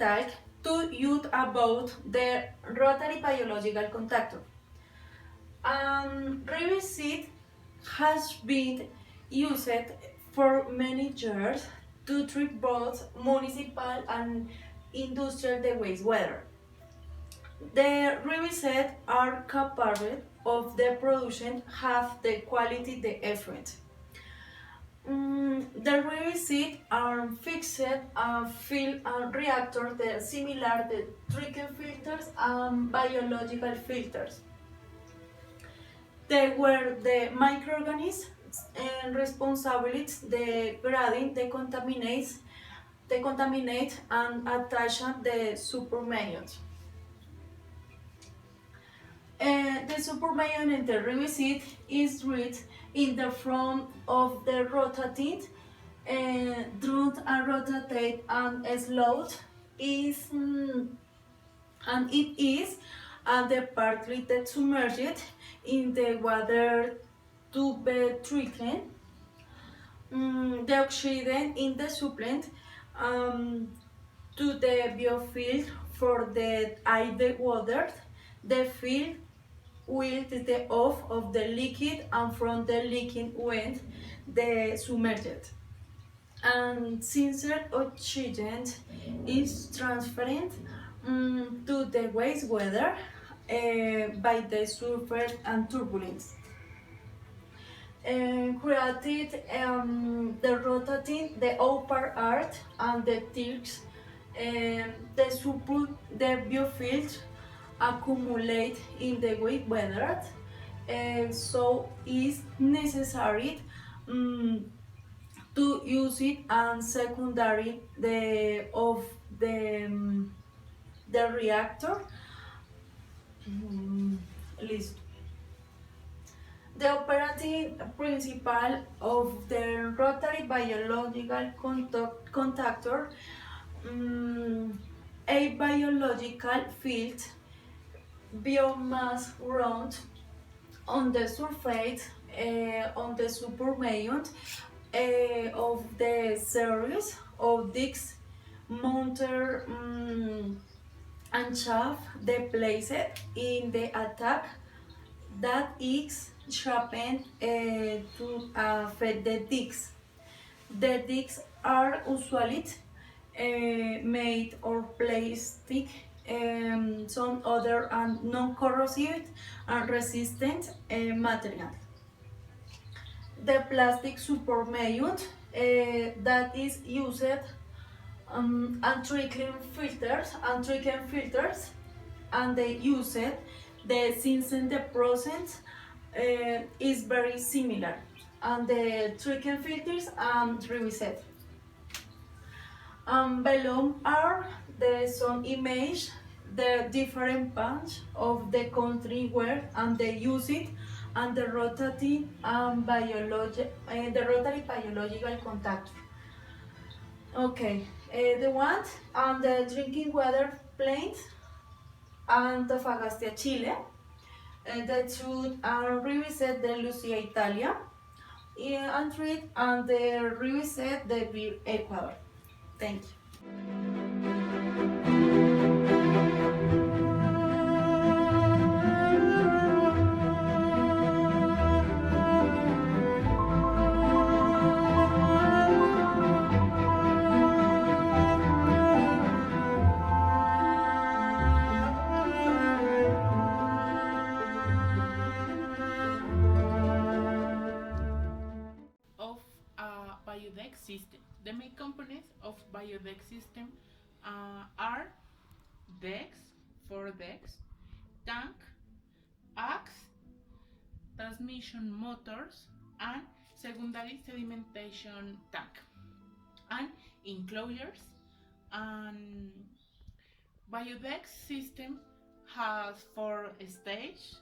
talk to you about the Rotary biological contactor. Revisit has been used for many years to treat both municipal and industrial wastewater. The revisit are capable of the production have the quality the effluent. The revisit are fixed fill and reactor the similar the treatment filters and biological filters. They were the microorganisms and responsibilities the grading, the contaminate and attach the supermaions. The supermaion in the revisit is read in the front of the rotating drone and rotate and slowed is and it is the partly that submerged in the water to be treated. The oxygen in the supplement to the biofield for the air water, the field with the off of the liquid and from the liquid when the submerged. And since oxygen is transferred to the wastewater by the sulfur and turbulence. Created the rotating, the upper art and the tilts, the support, the biofield accumulate in the wastewater, so it's necessary to use it and secondary of the reactor. List. The operating principle of the Rotary biological contactor, a biological field biomass ground on the surface on the supermaion of the series of discs mounted and shaft the placed in the attack that is sharpened to affect the discs. The discs are usually made of plastic, some other and non-corrosive and resistant material. The plastic supermaion that is used and treatment filters and they use it since the process is very similar and the treatment filters and revisit. Below are some image the different parts of the country where and they use it and the Rotary biological contactor. Okay, the one and the drinking water plant and Antofagasta, Chile. The two are revisit the Lucia, Italia, and treat and the revisit the Beer, Ecuador. Thank you. Of a biodeck system. The main components of biodeck system are decks, 4 decks, tank, axe, transmission motors, and secondary sedimentation tank, and enclosures. And biodeck system has 4 stages,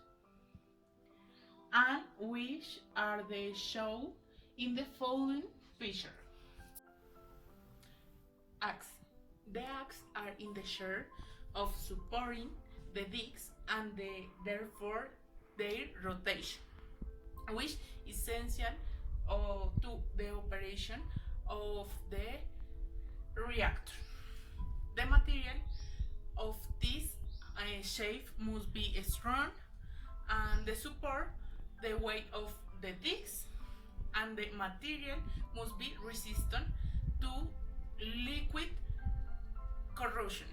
and which are the show in the following picture. Axe. The axe are in the share of supporting the discs and therefore their rotation, which is essential to the operation of the reactor. The material of this shape must be strong, and the support the weight of the discs, and the material must be resistant to liquid corrosion.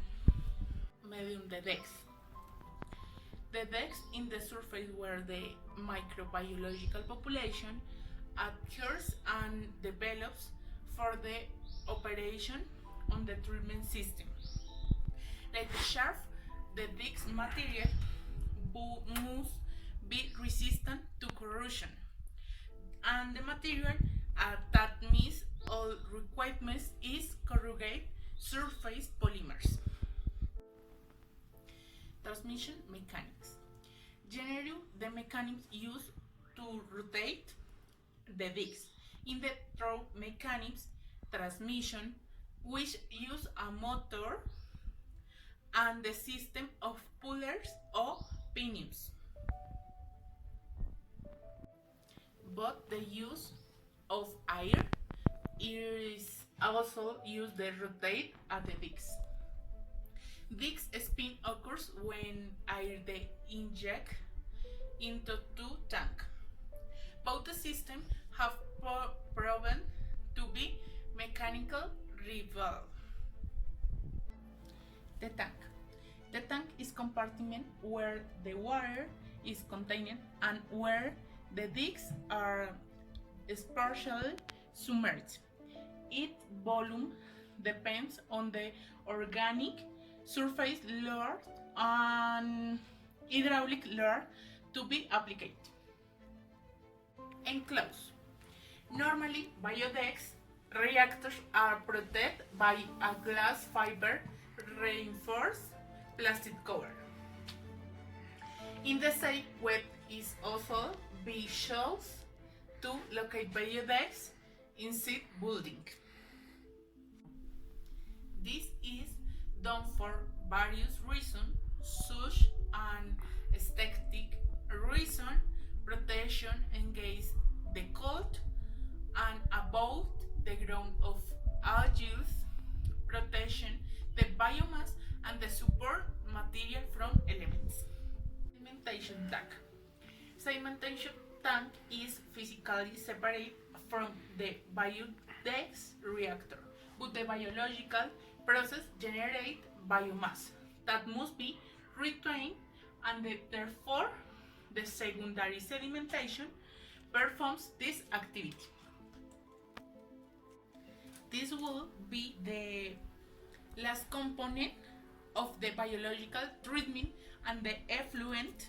Medium the decks. The decks in the surface where the microbiological population occurs and develops for the operation on the treatment system. Like the sharp, the disc material must be resistant to corrosion, and the material that meets all requirements is corrugated surface polymers. Transmission mechanics. Generally, the mechanics used to rotate the discs. In the throw mechanics, transmission, which use a motor and the system of pullers or pinions. But the use of air is also used to rotate at the discs. Disc spin occurs when air they inject into two tanks. Both systems have proven to be mechanical rival. The tank. The tank is compartment where the water is contained and where the discs are partially submerged. Its volume depends on the organic surface load and hydraulic load to be applied. Enclosed. Normally, biodex reactors are protected by a glass fiber reinforced plastic cover. In the same web is also be shows to locate biodex inside building. This is done for various reasons, such an aesthetic reason, protection against the cold, and about the growth of algae, protection the biomass, and the support material from elements. Sedimentation tank. Sedimentation tank is physically separate from the biodex reactor, but the biological process generates biomass that must be retained, and therefore the secondary sedimentation performs this activity. This will be the last component of the biological treatment, and the effluent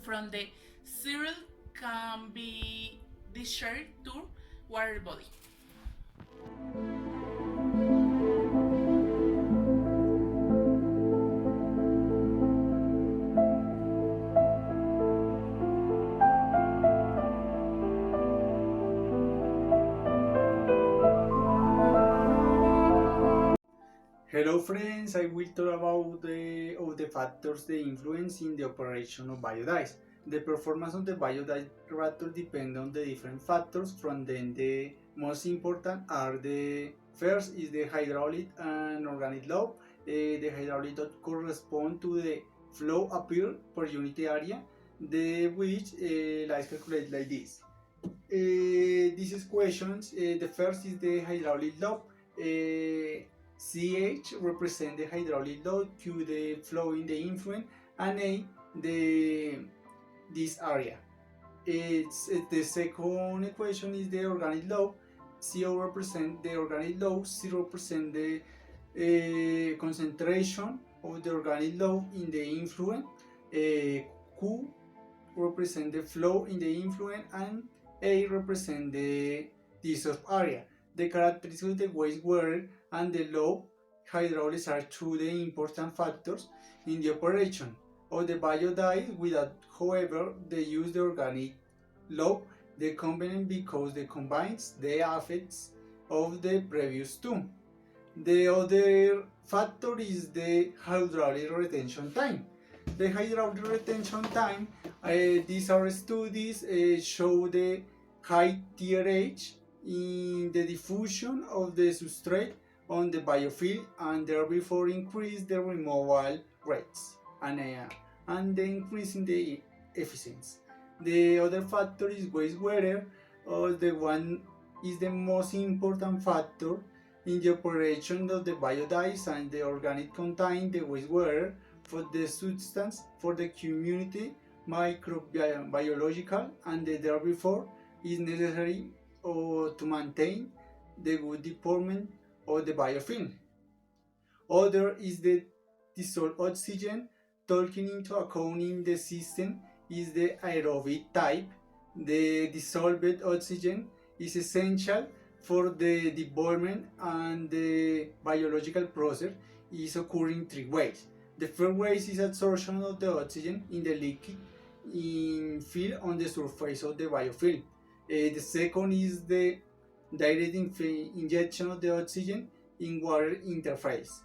from the soil can be discharged to water body. Hello friends, I will talk about the factors that influence in the operation of biodies. The performance of the biodies reactor depends on the different factors. From them, the most important are the first is the hydraulic and organic load. The hydraulic load corresponds to the flow appear per unit area, the which let's calculate like this. These questions, the first is the hydraulic load. CH represent the hydraulic load, Q the flow in the influent, and A this area. The second equation is the organic load. CO represent the organic load, C represent the concentration of the organic load in the influent, Q represent the flow in the influent, and A represent the dissolved area. The characteristics of the wastewater and the low hydraulics are two the important factors in the operation of the biodies. Without, however, they use the organic low, the component, because they combines the effects of the previous two. The other factor is the hydraulic retention time. The hydraulic retention time, these are studies show the high TRH in the diffusion of the substrate on the biofuel and therefore increase the removal rates and the increase in the efficiency. The other factor is wastewater, or the one is the most important factor in the operation of the biodies, and the organic contain the wastewater for the substance for the community microbiological, and therefore is necessary to maintain the good development of the biofilm. Other is the dissolved oxygen. Taking into account in the system is the aerobic type. The dissolved oxygen is essential for the development, and the biological process is occurring three ways. The first way is absorption of the oxygen in the liquid in field on the surface of the biofilm. The second is the direct injection of the oxygen in water interface.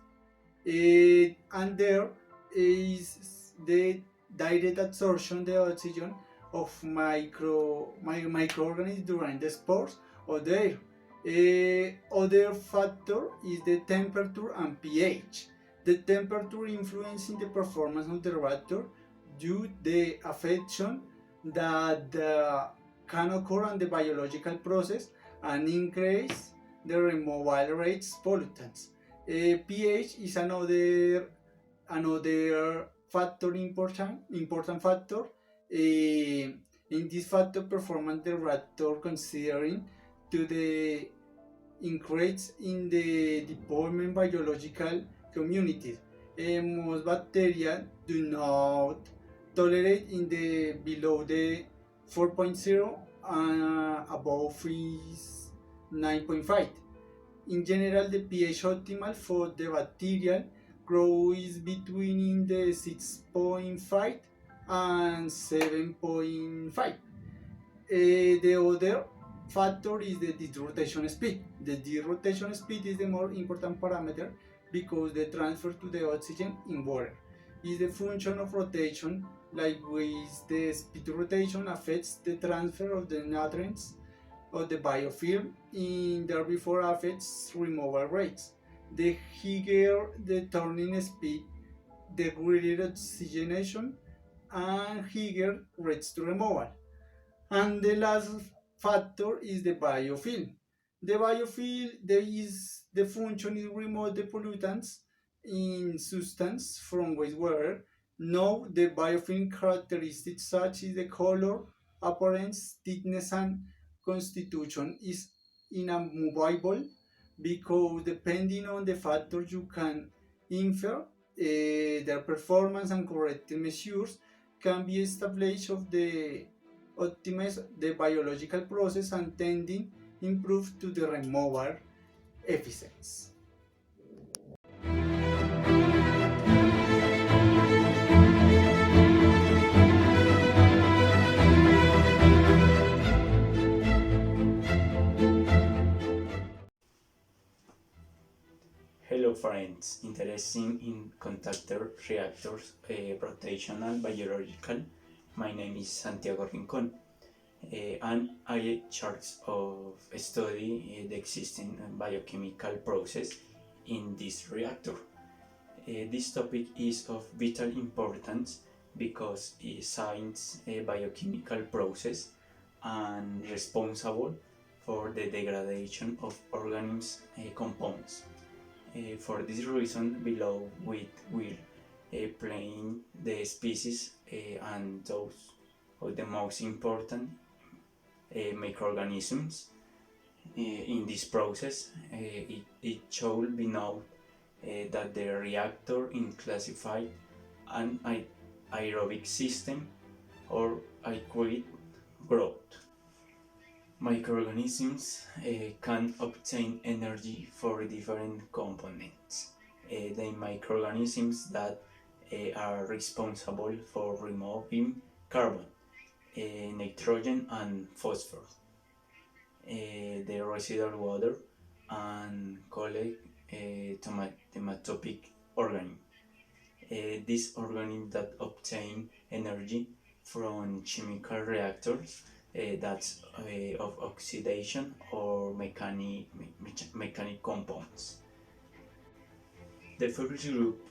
And there is the direct absorption of the oxygen of microorganisms during the spores of the air. Other factor is the temperature and pH. The temperature influencing the performance of the reactor due to the affection that can occur in the biological process and increase the removal rates pollutants. pH is another factor, important factor. In this factor, performance the reactor considering to the increase in the development biological communities. Most bacteria do not tolerate in the below the 4.0 and above is 9.5. In general, the pH optimal for the bacterial growth is between the 6.5 and 7.5. The other factor is the disrotation speed. The disrotation speed is the more important parameter because the transfer to the oxygen in water is the function of rotation. Likewise, the speed rotation affects the transfer of the nutrients of the biofilm, and therefore affects removal rates. The higher the turning speed, the greater oxygenation and higher rates to removal. And the last factor is the biofilm. The biofilm, the function is remove the pollutants in substance from wastewater. Now, the biofilm characteristics such as the color, appearance, thickness, and constitution is immovable because depending on the factors you can infer their performance, and correct measures can be established of the optimize the biological process and tending improve to the removal efficiency. Hello friends, interested in contactor reactors, rotational biological. My name is Santiago Rincon, and I charge of study the existing biochemical process in this reactor. This topic is of vital importance because it science a biochemical process and responsible for the degradation of organisms compounds. For this reason, below we will plane the species and those of the most important microorganisms in this process. It should be known that the reactor is classified an aerobic system or aerobic growth. Microorganisms can obtain energy for different components. The microorganisms that are responsible for removing carbon, nitrogen and phosphorus, the residual water, and collect hematopoietic organism. These organisms that obtain energy from chemical reactors that's of oxidation or mechanic compounds. The first group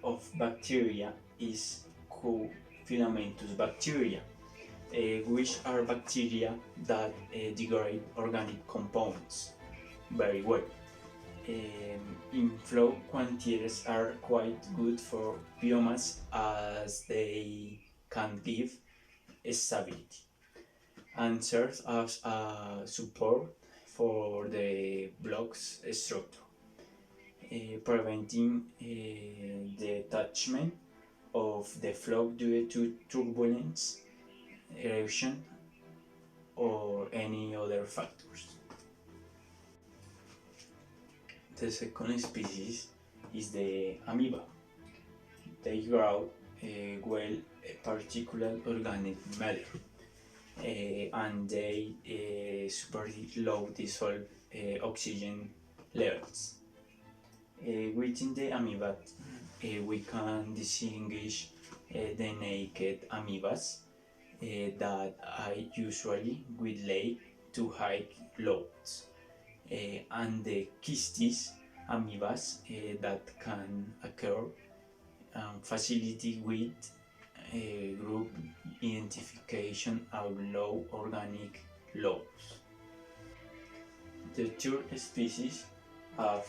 of bacteria is co-filamentous bacteria, which are bacteria that degrade organic compounds very well. Inflow quantities are quite good for biomass as they can give stability and serve as a support for the block's structure, preventing detachment of the flow due to turbulence, erosion, or any other factors. The second species is the amoeba. They grow well particular organic matter and they super low dissolved oxygen levels. Within the amoeba, we can distinguish the naked amoebas that are usually with late to high loads, and the kystis amoebas that can occur facility with group identification of low organic loads. The third species of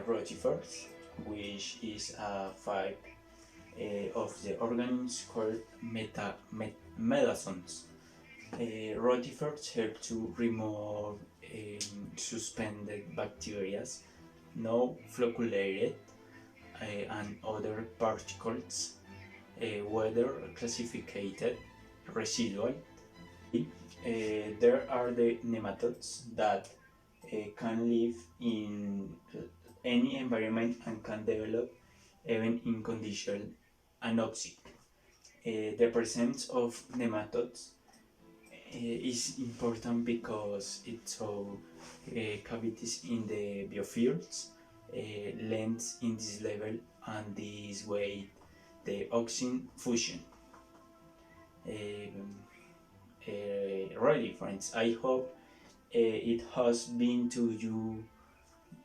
rotifers, which is a five of the organisms called medazoans. Rotifers help to remove suspended bacteria, no flocculated and other particles, whether classified residual. There are the nematodes that can live in any environment and can develop even in conditions anoxic. The presence of nematodes is important because it shows cavities in the biofields, lengths in this level, and this way the oxygen fusion. Really, friends, I hope it has been to you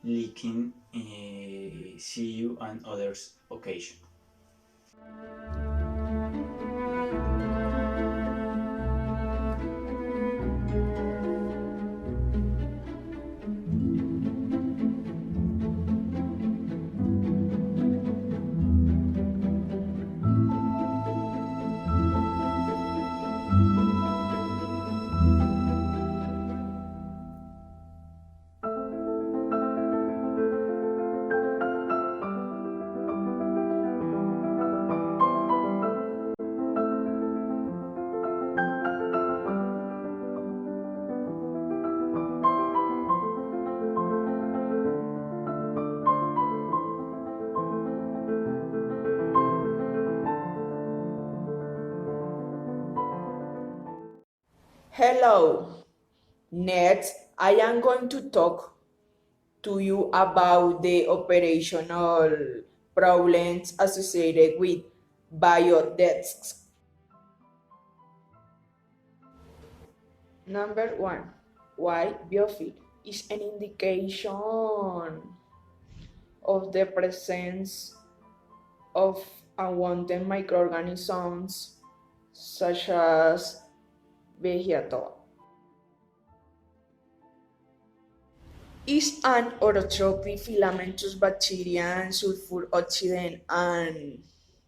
leaking. See you on others occasion. Hello. Next, I am going to talk to you about the operational problems associated with biodesks. Number one, why biofilm is an indication of the presence of unwanted microorganisms such as vegetal. Is an orthotrophic filamentous bacterium sulfur oxidant and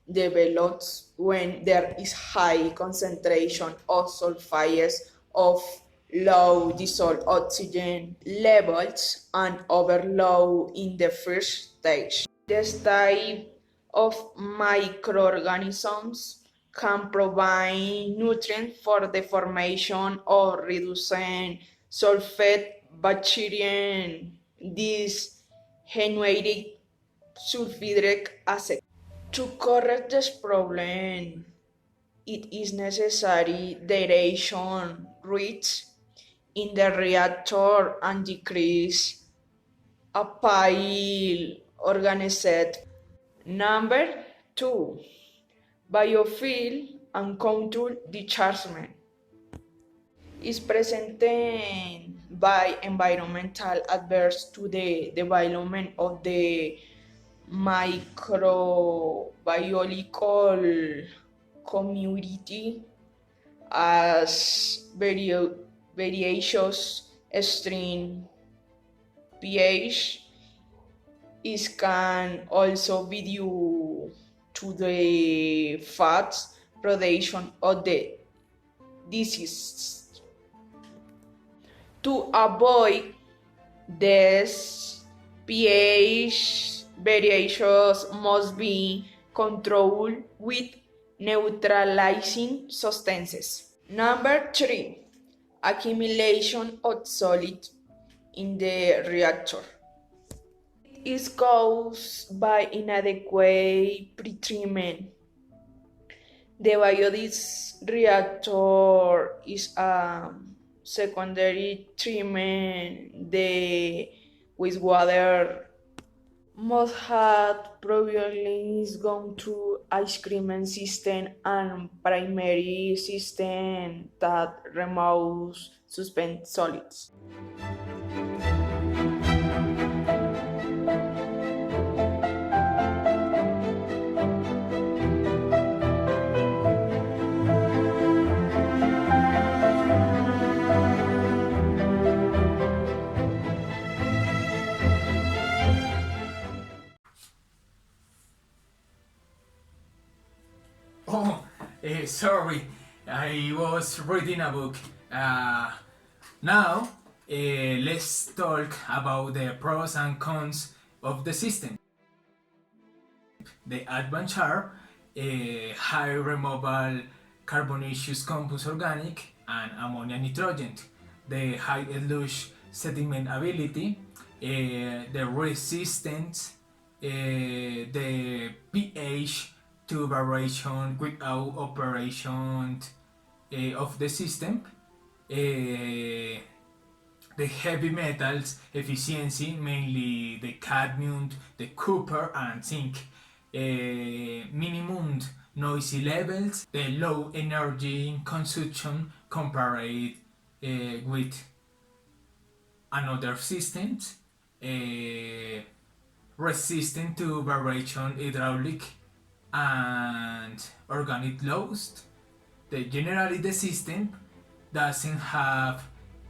develops when there is high concentration of sulfides of low dissolved oxygen levels and overload in the first stage. This type of microorganisms can provide nutrients for the formation or reducing sulfate bacterium. This generates sulfuric acid. To correct this problem, it is necessary aeration rates in the reactor and decrease a pile organized. Number two, biofuel and control dischargement is presented by environmental adverse to the development of the microbiological community as various extreme pH is can also be due to the fats production of the disease. To avoid this, pH variations must be controlled with neutralizing substances. Number 3. Accumulation of solid in the reactor. It is caused by inadequate pretreatment. The biodiesel reactor is a secondary treatment. The wastewater must have previously gone through ice cream system and primary system that removes suspended solids. Oh, sorry, I was reading a book. Now, let's talk about the pros and cons of the system. The advantage are high removal carbonaceous compost organic and ammonia nitrogen, the high sludge sediment ability, the resistance, the pH to variation without operation of the system, the heavy metals efficiency, mainly the cadmium, the copper and zinc, minimum noisy levels, the low energy consumption compared with another systems, resistant to variation hydraulic and organic loss. Generally the system doesn't have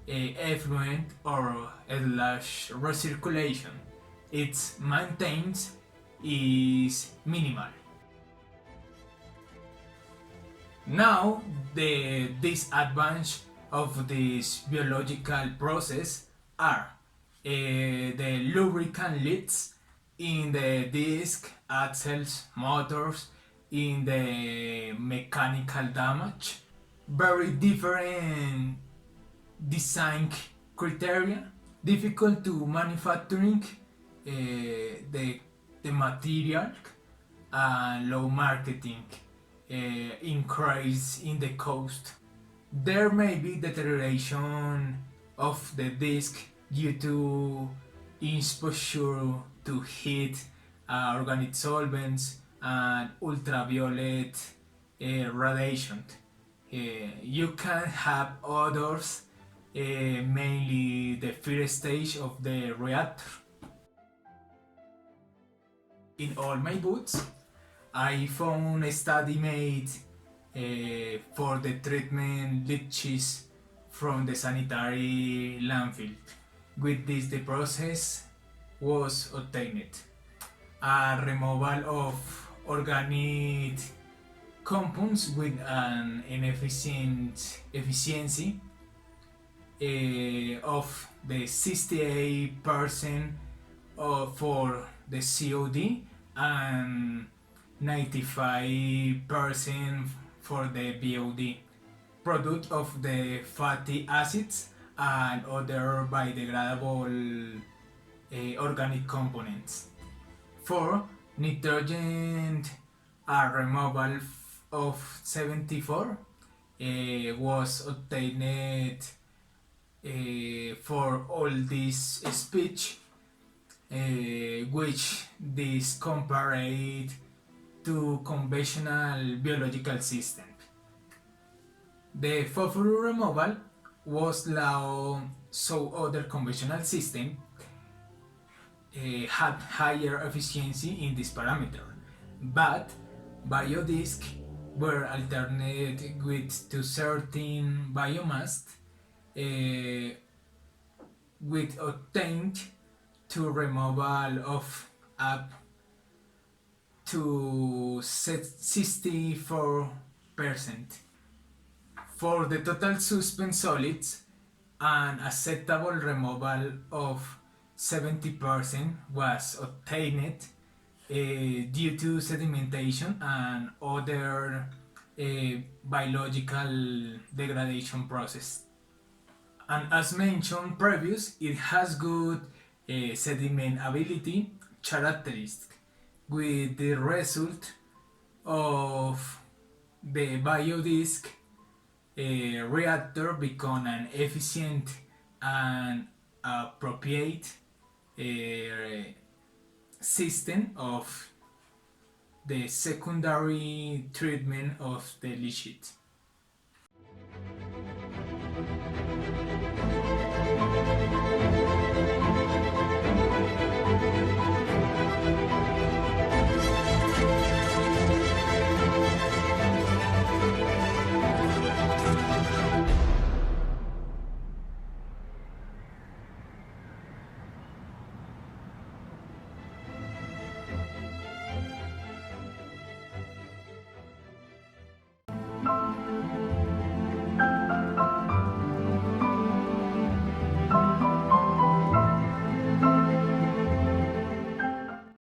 effluent or slash recirculation. Its maintenance is minimal. Now, the disadvantage of this biological process are the lubricant leaks in the disc, axles, motors, in the mechanical damage, very different design criteria, difficult to manufacturing the material, and low marketing, increase in the cost. There may be deterioration of the disc due to exposure to heat, organic solvents, and ultraviolet radiation. You can have others, mainly the first stage of the reactor. In all my books, I found a study made for the treatment leaches from the sanitary landfill. With this, the process was obtained. A removal of organic compounds with an inefficient efficiency of the 68% for the COD and 95% for the BOD, product of the fatty acids and other biodegradable organic components. For nitrogen, a removal of 74 was obtained for all this speech, which this compared to conventional biological system. The phosphorus removal was low, so other conventional system had higher efficiency in this parameter, but biodisc were alternated with to certain biomass with obtained to removal of up to 64%. For the total suspense solids, an acceptable removal of 70% was obtained due to sedimentation and other biological degradation process. And as mentioned previous, it has good sedimentability characteristics with the result of the biodisc reactor become an efficient and appropriate system of the secondary treatment of the leachate.